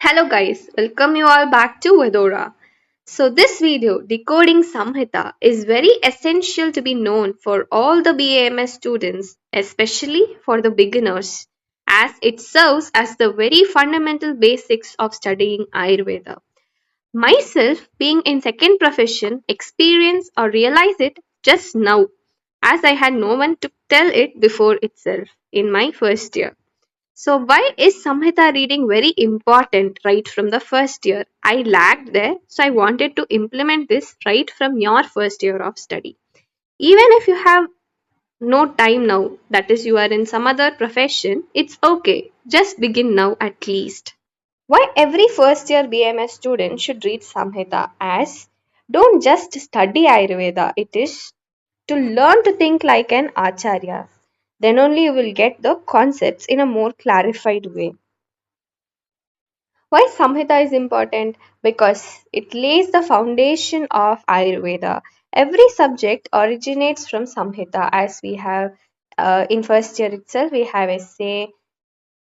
Hello guys, welcome you all back to Vedora. So this video, Decoding Samhita, is very essential to be known for all the BAMS students, especially for the beginners, as it serves as the very fundamental basics of studying Ayurveda. Myself, being in second profession, experience or realize it just now, as I had no one to tell it before itself in my first year. So, why is Samhita reading very important right from the first year? I lagged there, so I wanted to implement this right from your first year of study. Even if you have no time now, that is, you are in some other profession, it's okay. Just begin now at least. Why every first year BMS student should read Samhita as don't just study Ayurveda, it is to learn to think like an acharya. Then only you will get the concepts in a more clarified way. Why Samhita is important? Because it lays the foundation of Ayurveda. Every subject originates from Samhita, as we have in first year itself, we have essay,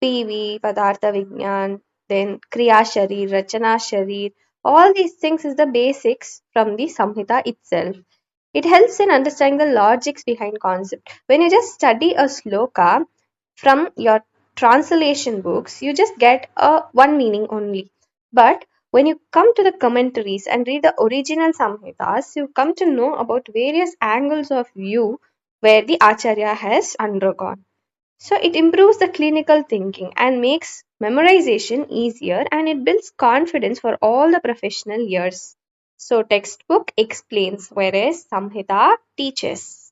PV, Padartha Vignan, then Kriya Sharir, Rachana Sharir. All these things is the basics from the Samhita itself. It helps in understanding the logics behind concept. When you just study a sloka from your translation books, you just get a one meaning only. But when you come to the commentaries and read the original Samhitas, you come to know about various angles of view where the Acharya has undergone. So it improves the clinical thinking and makes memorization easier and it builds confidence for all the professional years. So textbook explains whereas Samhita teaches.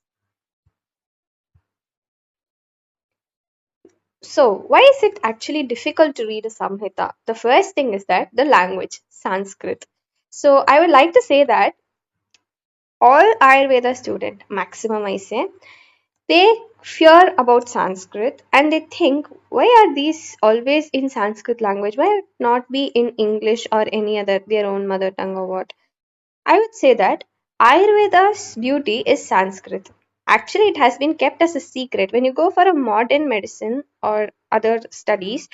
So why is it actually difficult to read a Samhita? The first thing is that the language, Sanskrit. So I would like to say that all Ayurveda student, maximum I say, they fear about Sanskrit and they think, why are these always in Sanskrit language? Why not be in English or any other, their own mother tongue or what? I would say that Ayurveda's beauty is Sanskrit. Actually, it has been kept as a secret. When you go for a modern medicine or other studies,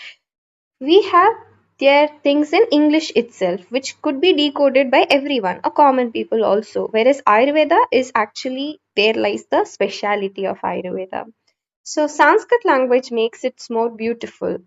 we have their things in English itself, which could be decoded by everyone, a common people also. Whereas Ayurveda is actually there lies the speciality of Ayurveda. So Sanskrit language makes it more beautiful.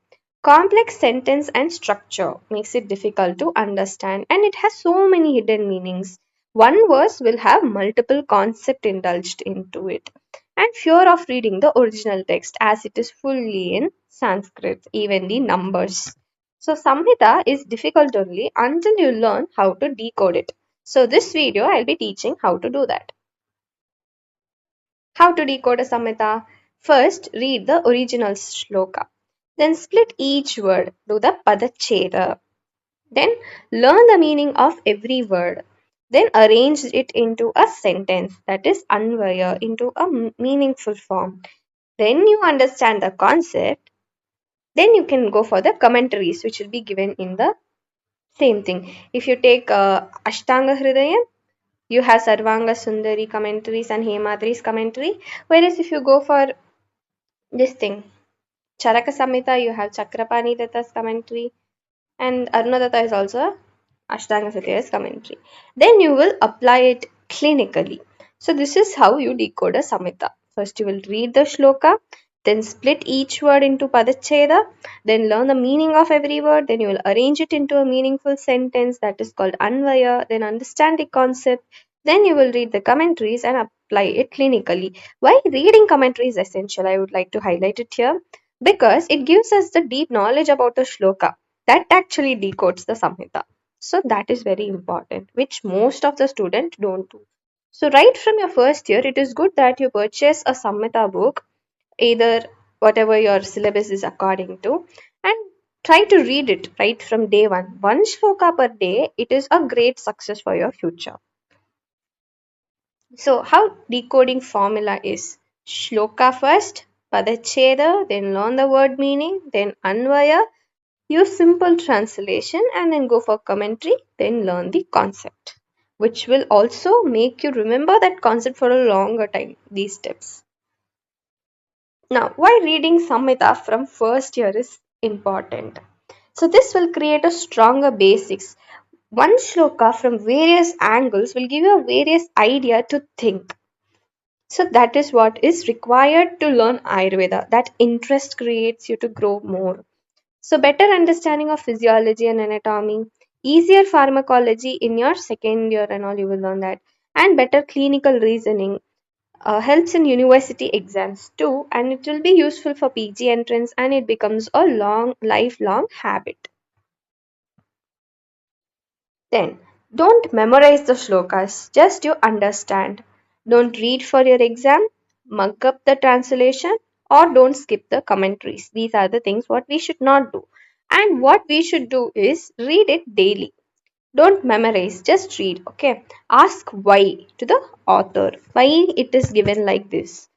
Complex sentence and structure makes it difficult to understand and it has so many hidden meanings. One verse will have multiple concepts indulged into it. And fear of reading the original text as it is fully in Sanskrit, even the numbers. So Samhita is difficult only until you learn how to decode it. So this video I'll be teaching how to do that. How to decode a Samhita? First, read the original shloka. Then split each word, do the padacheda. Then learn the meaning of every word. Then arrange it into a sentence, that is anvaya, into a meaningful form. Then you understand the concept. Then you can go for the commentaries, which will be given in the same thing. If you take Ashtanga Hridayam, you have Sarvanga Sundari commentaries and Hemadri's commentary. Whereas if you go for this thing, Charaka Samhita, you have Chakrapani Datta's commentary, and Arunadatta is also Ashtanga Hridaya's commentary. Then you will apply it clinically. So this is how you decode a Samhita. First you will read the shloka, then split each word into padacheda, then learn the meaning of every word, then you will arrange it into a meaningful sentence that is called anvaya, then understand the concept, then you will read the commentaries and apply it clinically. Why reading commentary is essential, I would like to highlight it here, because it gives us the deep knowledge about the shloka that actually decodes the Samhita. So that is very important, which most of the students don't do. So right from your first year, it is good that you purchase a Samhita book, either whatever your syllabus is according to, and try to read it right from day one. One shloka per day, it is a great success for your future. So how decoding formula is shloka first, padacheda, then learn the word meaning, then anvaya, use simple translation and then go for commentary, then learn the concept, which will also make you remember that concept for a longer time, these steps. Now, why reading Samhita from first year is important? So this will create a stronger basics. One shloka from various angles will give you a various idea to think. So that is what is required to learn Ayurveda. That interest creates you to grow more. So better understanding of physiology and anatomy, easier pharmacology in your second year and all you will learn that, and better clinical reasoning helps in university exams too, and it will be useful for PG entrance and it becomes a long lifelong habit. Then, don't memorize the shlokas, just you understand. Don't read for your exam, mug up the translation, or don't skip the commentaries. These are the things what we should not do. And what we should do is read it daily. Don't memorize, just read, okay? Ask why to the author. Why it is given like this,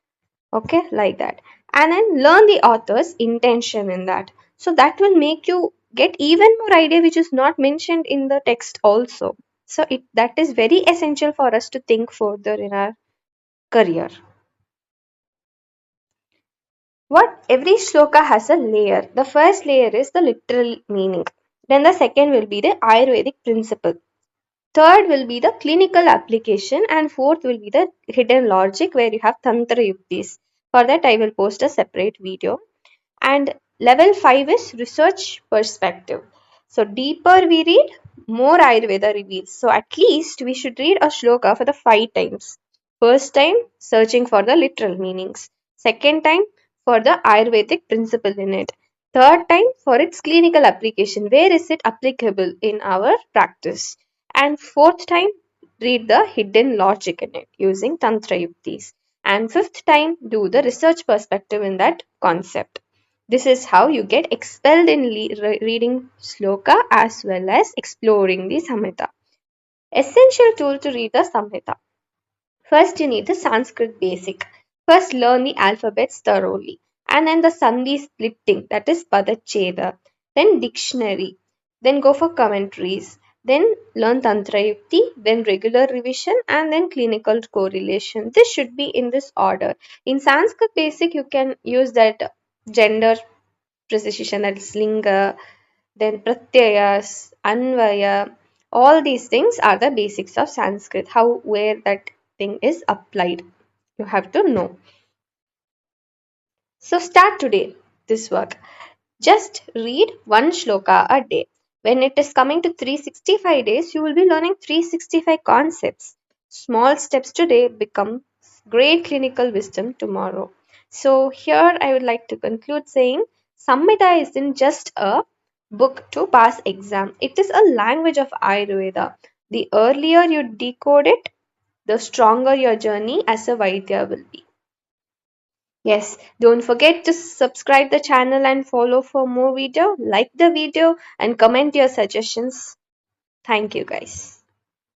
okay, like that, and then learn the author's intention in that, so that will make you get even more idea which is not mentioned in the text also. So it that is very essential for us to think further in our career. What every shloka has a layer. The first layer is the literal meaning, then the second will be the Ayurvedic principle, third will be the clinical application, and fourth will be the hidden logic where you have tantra yuktis. For that I will post a separate video. And level 5 is research perspective. So deeper we read, more Ayurveda reveals. So at least we should read a shloka for the 5 times. First time, searching for the literal meanings. Second time, for the Ayurvedic principle in it. Third time, for its clinical application. Where is it applicable in our practice? And fourth time, read the hidden logic in it using Tantra Yuktis. And fifth time, do the research perspective in that concept. This is how you get expelled in reading Sloka as well as exploring the Samhita. Essential tool to read the Samhita. First, you need the Sanskrit basic. First, learn the alphabets thoroughly. And then the Sandhi splitting, that is Padacheda. Then dictionary. Then go for commentaries. Then learn Tantra Yukti. Then regular revision. And then clinical correlation. This should be in this order. In Sanskrit basic, you can use that gender precision, that is linga, then pratyayas, anvaya, all these things are the basics of Sanskrit, how where that thing is applied. You have to know. So start today this work. Just read one shloka a day. When it is coming to 365 days, you will be learning 365 concepts. Small steps today become great clinical wisdom tomorrow. So, here I would like to conclude saying Samhita isn't just a book to pass exam, it is a language of Ayurveda. The earlier you decode it, the stronger your journey as a Vaidya will be. Yes, don't forget to subscribe the channel and follow for more video. Like the video and comment your suggestions. Thank you guys.